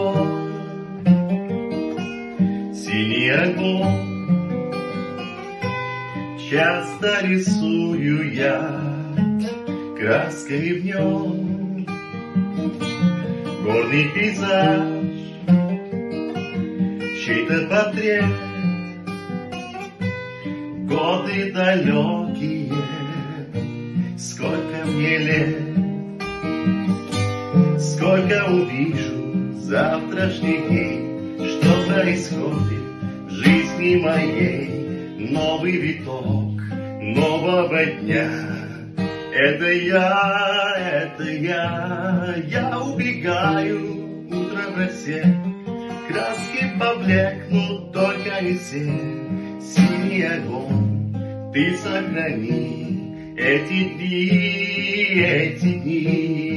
огонь, синий огонь. Часто рисую я краской в нем горный пейзаж, чей-то портрет. Годы далекие, сколько мне лет, сколько увижу завтрашних дней, что происходит в жизни моей. Новый виток нового дня. Это я убегаю, утро просек, краски поблекнут, только не все. Синий огонь, ты сохрани эти дни, эти дни.